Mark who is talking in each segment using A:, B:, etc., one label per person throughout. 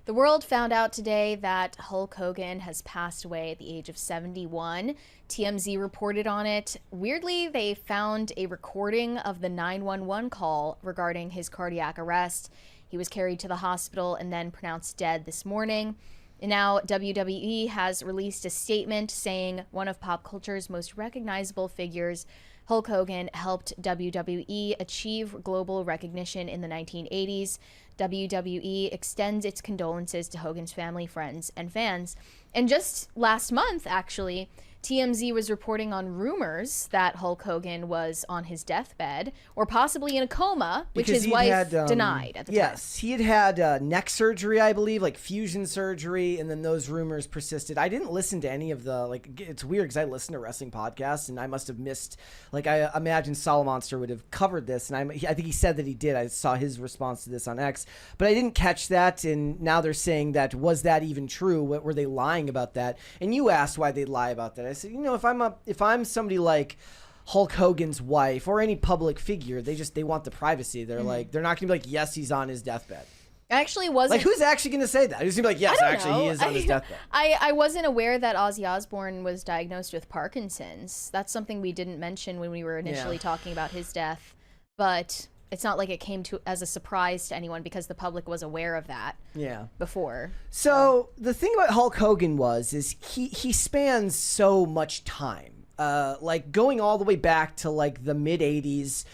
A: The world found out today that Hulk Hogan has passed away at the age of 71. TMZ reported on it. Weirdly, they found a recording of the 911 call regarding his cardiac arrest. He was carried to the hospital and then pronounced dead this morning. And now WWE has released a statement saying one of pop culture's most recognizable figures, Hulk Hogan, helped WWE achieve global recognition in the 1980s. WWE extends its condolences to Hogan's family, friends, and fans. And just last month, actually, TMZ was reporting on rumors that Hulk Hogan was on his deathbed or possibly in a coma, which his wife denied at the time.
B: Yes, he had neck surgery, I believe, like fusion surgery, and then those rumors persisted. I didn't listen to any of the, it's weird because I listen to wrestling podcasts, and I must have missed, I imagine Monster would have covered this, and I think he said that he did. I saw his response to this on X, but I didn't catch that, and now they're saying that, was that even true? What were they lying about that? And you asked why they'd lie about that. I said, if I'm somebody like Hulk Hogan's wife or any public figure, they want the privacy. They're they're not gonna be like, yes, he's on his deathbed.
A: I actually wasn't.
B: Who's actually going to say that? Who's going to be like, yes, actually, he is on his deathbed?
A: I wasn't aware that Ozzy Osbourne was diagnosed with Parkinson's. That's something we didn't mention when we were initially talking about his death. But it's not like it came as a surprise to anyone because the public was aware of that before. So
B: the thing about Hulk Hogan is he spans so much time. Going all the way back to the mid 80s.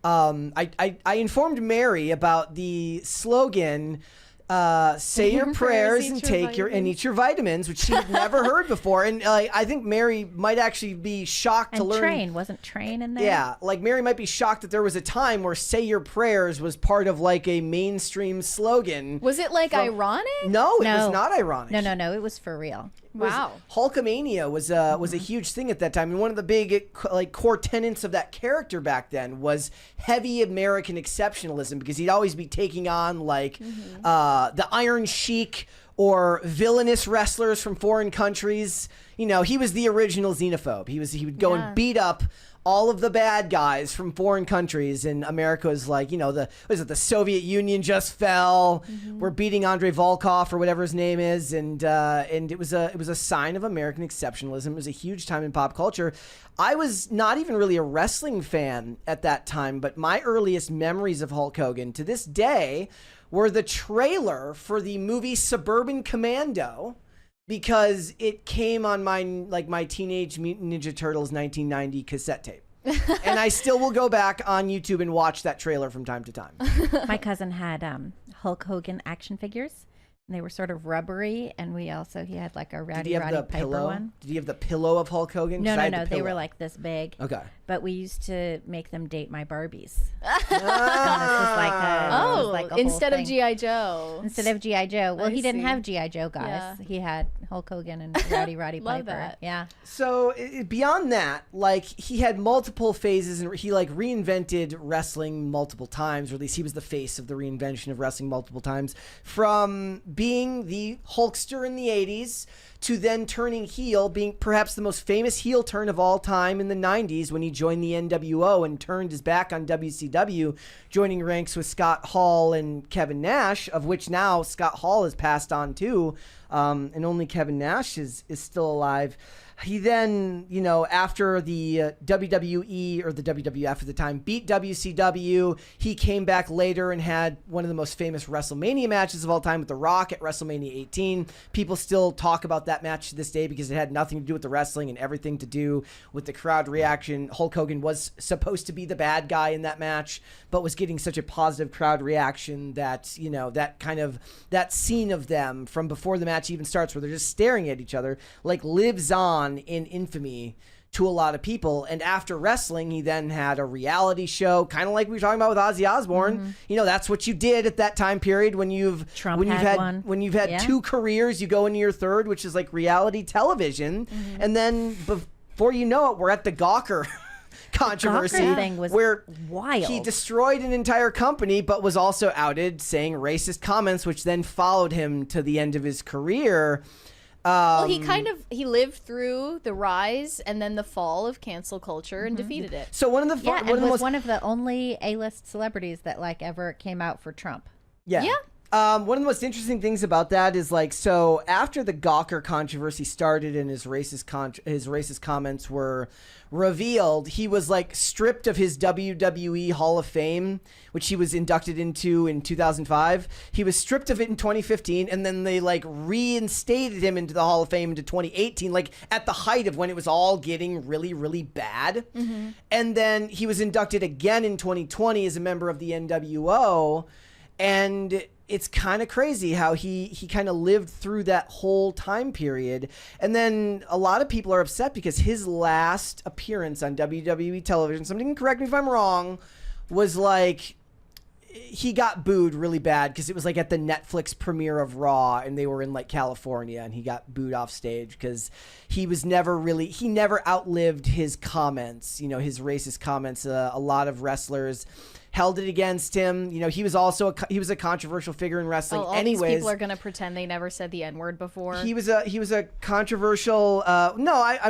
B: I informed Mary about the slogan, say your prayers and eat your vitamins, which she had never heard before. And I think Mary might actually be shocked to learn.
C: Wasn't train in there?
B: Yeah, Mary might be shocked that there was a time where say your prayers was part of a mainstream slogan.
A: Was it ironic?
B: No, it was not ironic.
C: No, it was for real.
A: Wow.
B: Hulkamania was a huge thing at that time, and one of the big core tenets of that character back then was heavy American exceptionalism, because he'd always be taking on the Iron Sheik or villainous wrestlers from foreign countries. He was the original xenophobe. He would go and beat up all of the bad guys from foreign countries, and America was the Soviet Union just fell. We're beating Andrei Volkov or whatever his name is, and it was a sign of American exceptionalism. It was a huge time in pop culture. I was not even really a wrestling fan at that time, but my earliest memories of Hulk Hogan to this day were the trailer for the movie Suburban Commando, because it came on my Teenage Mutant Ninja Turtles 1990 cassette tape. And I still will go back on YouTube and watch that trailer from time to time.
C: My cousin had Hulk Hogan action figures. And they were sort of rubbery, and he had a Roddy Piper one.
B: Did he have the pillow of Hulk Hogan?
C: No, they were this big.
B: Okay.
C: But we used to make them date my Barbies.
A: Instead of G.I. Joe.
C: Instead of G.I. Joe. Well, he didn't have G.I. Joe guys. Yeah. He had Hulk Hogan and Roddy
A: Love
C: Piper.
A: That.
C: Yeah.
B: So beyond that, he had multiple phases, and he reinvented wrestling multiple times, or at least he was the face of the reinvention of wrestling multiple times, from being the Hulkster in the 80s to then turning heel, being perhaps the most famous heel turn of all time in the 90s when he joined the NWO and turned his back on WCW, joining ranks with Scott Hall and Kevin Nash, of which now Scott Hall has passed on too, and only Kevin Nash is still alive. He then, after the WWE or the WWF at the time beat WCW, he came back later and had one of the most famous WrestleMania matches of all time with The Rock at WrestleMania 18. People still talk about that match to this day because it had nothing to do with the wrestling and everything to do with the crowd reaction. Hulk Hogan was supposed to be the bad guy in that match, but was getting such a positive crowd reaction that, that scene of them from before the match even starts where they're just staring at each other, lives on in infamy to a lot of people. And after wrestling, he then had a reality show, kind of like we were talking about with Ozzy Osbourne. That's what you did at that time period when you've had two careers. You go into your third, which is reality television, and then before you know it, we're at the Gawker controversy,
C: thing was
B: where
C: wild.
B: He destroyed an entire company, but was also outed saying racist comments, which then followed him to the end of his career.
A: He lived through the rise and then the fall of cancel culture and defeated it.
B: So one
C: of the only A-list celebrities that ever came out for Trump.
B: Yeah. One of the most interesting things about that is like, so after the Gawker controversy started and his racist comments were revealed, he was like stripped of his WWE Hall of Fame, which he was inducted into in 2005. He was stripped of it in 2015, and then they like reinstated him into the Hall of Fame into 2018, like at the height of when it was all getting really, really bad. Mm-hmm. And then he was inducted again in 2020 as a member of the NWO, and it's kind of crazy how he kind of lived through that whole time period. And then a lot of people are upset because his last appearance on WWE television, somebody can correct me if I'm wrong, was like he got booed really bad because it was like at the Netflix premiere of Raw, and they were in like California, and he got booed off stage because he never outlived his comments, his racist comments. A lot of wrestlers held it against him. He was also he was a controversial figure in wrestling.
A: All
B: anyways,
A: these people are gonna pretend they never said the N-word before.
B: He was a controversial. I'm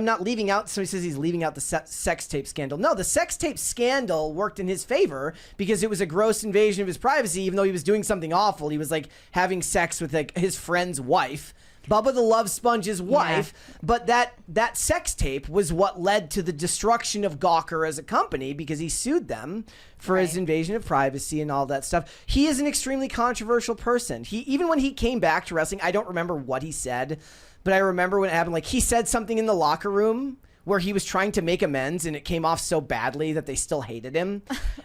B: not leaving out. Somebody says he's leaving out the sex tape scandal. No, the sex tape scandal worked in his favor because it was a gross invasion of his privacy. Even though he was doing something awful, he was like having sex with like his friend's wife. Bubba the Love Sponge's wife, but that sex tape was what led to the destruction of Gawker as a company because he sued them for his invasion of privacy and all that stuff. He is an extremely controversial person. Even when he came back to wrestling, I don't remember what he said, but I remember when it happened, like he said something in the locker room where he was trying to make amends, and it came off so badly that they still hated him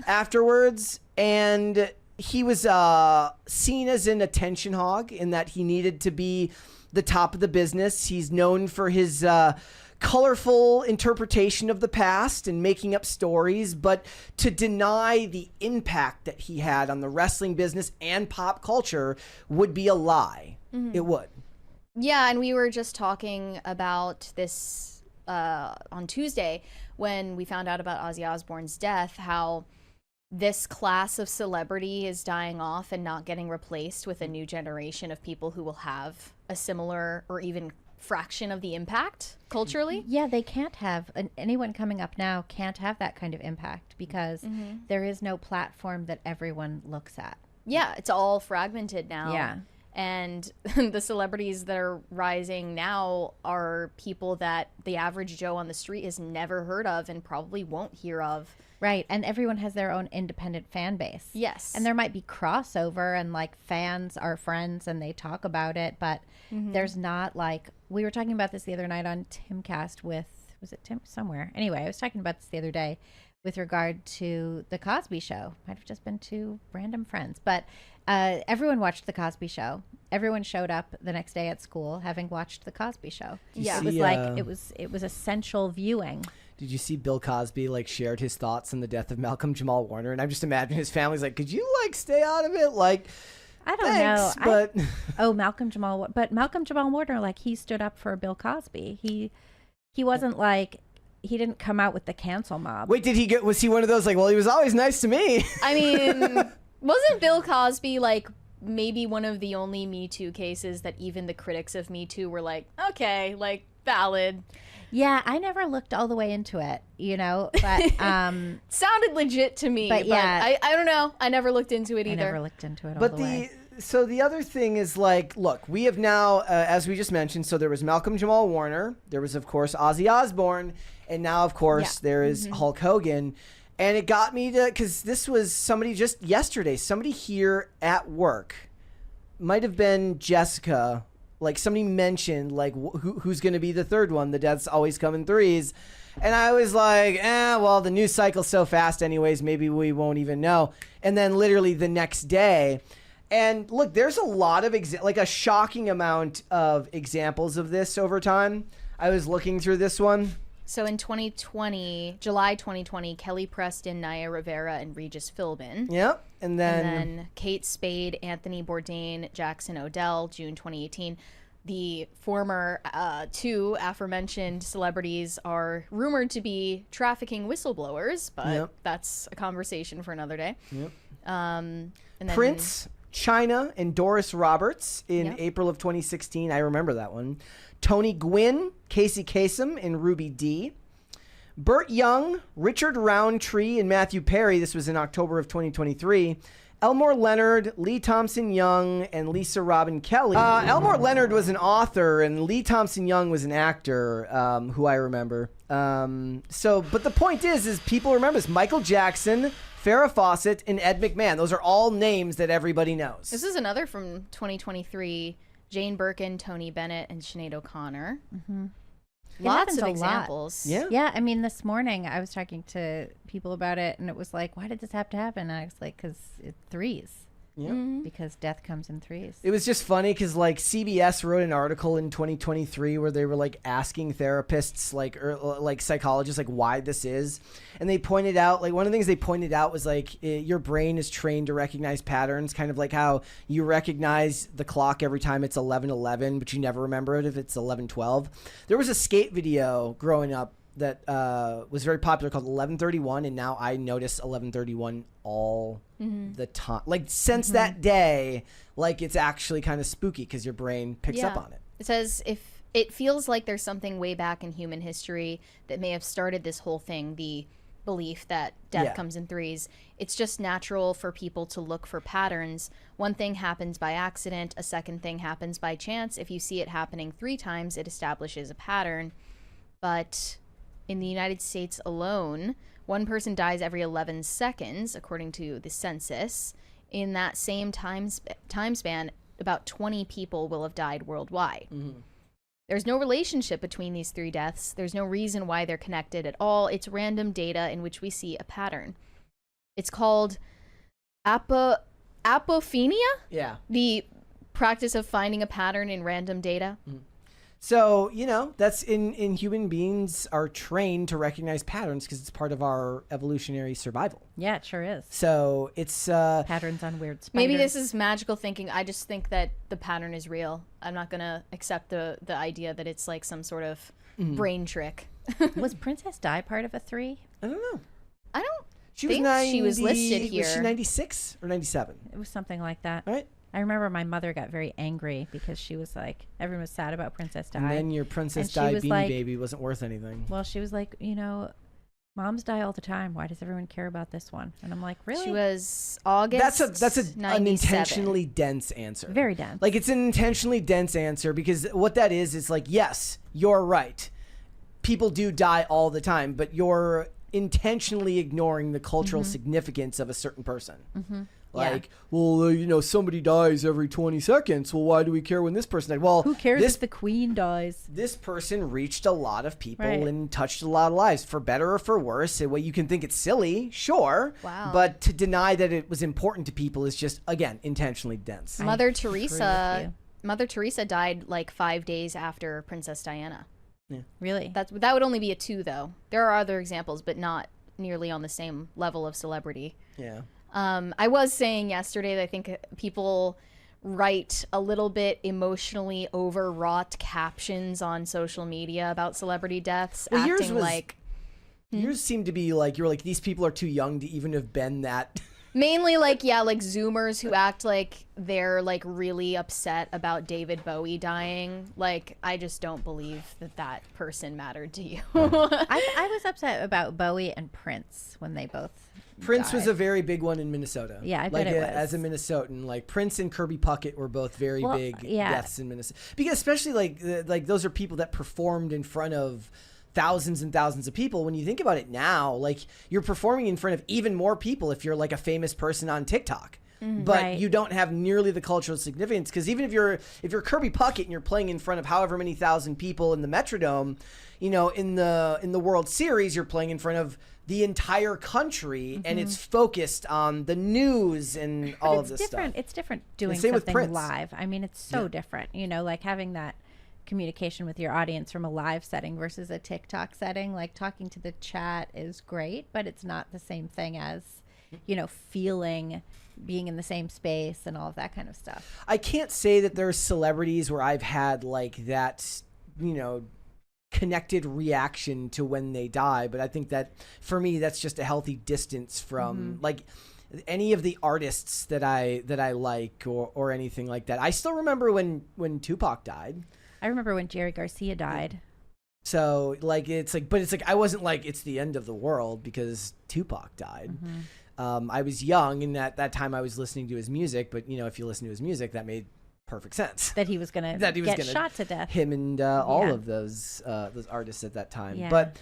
B: afterwards. And he was seen as an attention hog in that he needed to be the top of the business. He's known for his colorful interpretation of the past and making up stories, but to deny the impact that he had on the wrestling business and pop culture would be a lie. Mm-hmm. It would.
A: Yeah, and we were just talking about this on Tuesday when we found out about Ozzy Osbourne's death, how this class of celebrity is dying off and not getting replaced with a new generation of people who will have a similar or even fraction of the impact culturally.
C: Yeah, they can't have anyone coming up now can't have that kind of impact because there is no platform that everyone looks at.
A: Yeah, it's all fragmented now.
C: Yeah.
A: And the celebrities that are rising now are people that the average Joe on the street has never heard of and probably won't hear of.
C: Right, and everyone has their own independent fan base.
A: Yes.
C: And there might be crossover and like fans are friends and they talk about it, but there's not like, we were talking about this the other night on Timcast with, was it Tim? Somewhere. Anyway, I was talking about this the other day with regard to The Cosby Show. Might have just been two random friends, but everyone watched The Cosby Show. Everyone showed up the next day at school having watched The Cosby Show. Yeah, it was like, it was essential viewing.
B: Did you see Bill Cosby like shared his thoughts on the death of Malcolm Jamal Warner? And I'm just imagining his family's like, could you like stay out of it? Like,
C: I don't
B: thanks,
C: know.
B: But
C: Malcolm Jamal Warner, like he stood up for Bill Cosby. He wasn't like, he didn't come out with the cancel mob.
B: Wait, was he one of those like, well, he was always nice to me?
A: I mean, wasn't Bill Cosby like maybe one of the only Me Too cases that even the critics of Me Too were like, okay, like valid.
C: Yeah, I never looked all the way into it, but
A: sounded legit to me. But yeah, I don't know. I never looked into it either.
C: I never looked into it all the way.
B: So the other thing is like, look, we have now, as we just mentioned, so there was Malcolm Jamal Warner, there was of course Ozzy Osbourne, and now of course there is Hulk Hogan. And it got me to, because this was somebody just yesterday, somebody here at work, might have been Jessica, like somebody mentioned like who's going to be the third one. The deaths always come in threes. And I was like, well, the news cycle's so fast anyways, maybe we won't even know. And then literally the next day, and look, there's a lot of, like a shocking amount of examples of this over time. I was looking through this one.
A: So in July 2020, Kelly Preston, Naya Rivera, and Regis Philbin.
B: Yep. And then
A: Kate Spade, Anthony Bourdain, Jackson Odell, June 2018. The former two aforementioned celebrities are rumored to be trafficking whistleblowers, but that's a conversation for another day.
B: Yep.
A: And then
B: Prince, China, and Doris Roberts in April of 2016. I remember that one. Tony Gwynn, Casey Kasem, and Ruby Dee. Burt Young, Richard Roundtree, and Matthew Perry. This was in October of 2023. Elmore Leonard, Lee Thompson Young, and Lisa Robin Kelly. Elmore Leonard was an author, and Lee Thompson Young was an actor, who I remember. But the point is people remember this. Michael Jackson, Farrah Fawcett, and Ed McMahon. Those are all names that everybody knows.
A: This is another from 2023. Jane Birkin, Tony Bennett, and Sinead O'Connor.
C: Mm-hmm.
A: Lots of examples.
B: Yeah.
C: Yeah, I mean, this morning I was talking to people about it, and it was like, why did this have to happen? And I was like, because it's threes.
B: Yeah.
C: Because death comes in threes.
B: It was just funny because like CBS wrote an article in 2023 where they were like asking therapists, like psychologists, like why this is, and they pointed out like one of the things they pointed out was like your brain is trained to recognize patterns, kind of like how you recognize the clock every time it's 11:11, but you never remember it if it's 11:12. There was a skate video growing up that was very popular called 11:31, and now I notice 11:31 all the time. Like since that day, like it's actually kind of spooky because your brain picks up on it.
A: It says if it feels like there's something way back in human history that may have started this whole thing, the belief that death comes in threes. It's just natural for people to look for patterns. One thing happens by accident, a second thing happens by chance. If you see it happening 3 times, it establishes a pattern. But in the United States alone, one person dies every 11 seconds, according to the census. In that same time span, about 20 people will have died worldwide. There's no relationship between these 3 deaths. There's no reason why they're connected at all. It's random data in which we see a pattern. It's called apophenia?
B: Yeah.
A: The practice of finding a pattern in random data.
B: So, you know, that's in human beings are trained to recognize patterns because it's part of our evolutionary survival.
C: Yeah, it sure is.
B: So it's
C: Patterns on weird spiders.
A: Maybe this is magical thinking. I just think that the pattern is real. I'm not going to accept the idea that it's like some sort of brain trick.
C: Was Princess Di part of a 3?
B: I don't know.
A: I don't
B: She was
A: think
B: 90,
A: she was listed here.
B: Was she 96 or 97?
C: It was something like that.
B: All right.
C: I remember my mother got very angry because she was like, everyone was sad about Princess Di.
B: And then your Princess
C: And she
B: Di
C: was
B: Beanie
C: like-
B: Baby wasn't worth anything.
C: Well, she was like, you know, moms die all the time. Why does everyone care about this one? And I'm like, really?
A: She was August.
B: That's an
A: 97.
B: intentionally dense answer.
C: Very dense.
B: Like it's an intentionally dense answer because what that is like, yes, you're right. People do die all the time, but you're intentionally ignoring the cultural significance of a certain person. Like, well, you know, somebody dies every 20 seconds. Well, why do we care when this person died? Well,
C: Who cares if the queen dies?
B: this person reached a lot of people
C: Right.
B: and touched a lot of lives, for better or for worse. Well, you can think it's silly, sure.
A: Wow.
B: But to deny that it was important to people is just, again, intentionally dense.
A: Mother
C: agree
A: Teresa.
C: with
A: Mother Teresa died like 5 days after Princess Diana.
C: Really?
A: That would only be a 2 though. There are other examples, but not nearly on the same level of celebrity.
B: Yeah.
A: I was saying yesterday that I think people write a little bit emotionally overwrought captions on social media about celebrity deaths,
B: Well, yours
A: acting
B: was-
A: like
B: Yours seemed to be like, you were like, these people are too young to even have been that.
A: mainly like Zoomers who act like they're like really upset about David Bowie dying. Like, I just don't believe that person mattered to you.
C: I was upset about Bowie and Prince when they both
B: Prince was
C: died.
B: a very big one in Minnesota.
C: Yeah, I
B: like
C: bet it was.
B: As a Minnesotan, like Prince and Kirby Puckett were both very
C: Well,
B: big
C: yeah.
B: deaths in Minnesota. Because especially like those are people that performed in front of thousands and thousands of people. When you think about it now, like you're performing in front of even more people if you're like a famous person on TikTok. But
C: Right.
B: you don't have nearly the cultural significance because even if you're Kirby Puckett and you're playing in front of however many thousand people in the Metrodome, you know, in the World Series, you're playing in front of the entire country and it's focused on the news and all of this
C: different.
B: stuff.
C: It's different doing
B: same with
C: something
B: Prince.
C: live. I mean, it's so different. You know, like having that communication with your audience from a live setting versus a TikTok setting. Like talking to the chat is great, but it's not the same thing as, you know, being in the same space and all of that kind of stuff.
B: I can't say that there's celebrities where I've had like that, you know, connected reaction to when they die, but I think that for me that's just a healthy distance from like any of the artists that I like or anything like that. I still remember when Tupac died.
C: I remember when Jerry Garcia died.
B: So like it's like I wasn't like it's the end of the world because Tupac died. I was young, and at that time I was listening to his music. But if you listen to his music, that made perfect sense.
C: That he was gonna get shot to death.
B: Him and all of those artists at that time.
C: Yeah.
B: But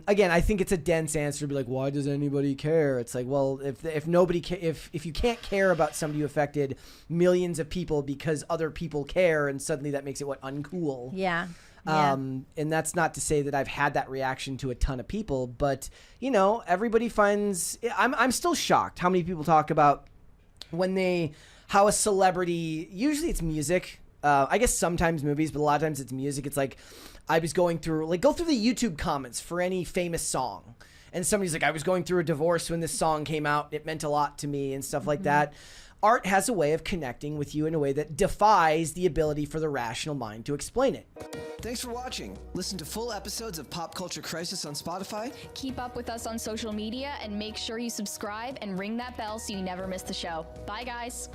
B: again, I think it's a dense answer to be like, why does anybody care? It's like, well, if nobody if you can't care about somebody who affected millions of people because other people care, and suddenly that makes it uncool.
C: Yeah.
B: And that's not to say that I've had that reaction to a ton of people, but everybody finds. I'm still shocked how many people talk about how a celebrity, usually it's music. I guess sometimes movies, but a lot of times it's music. It's like I was going through, go through the YouTube comments for any famous song. And somebody's like, I was going through a divorce when this song came out. It meant a lot to me and stuff like that. Art has a way of connecting with you in a way that defies the ability for the rational mind to explain it.
D: Thanks for watching. Listen to full episodes of Pop Culture Crisis on Spotify.
E: Keep up with us on social media and make sure you subscribe and ring that bell so you never miss the show. Bye, guys.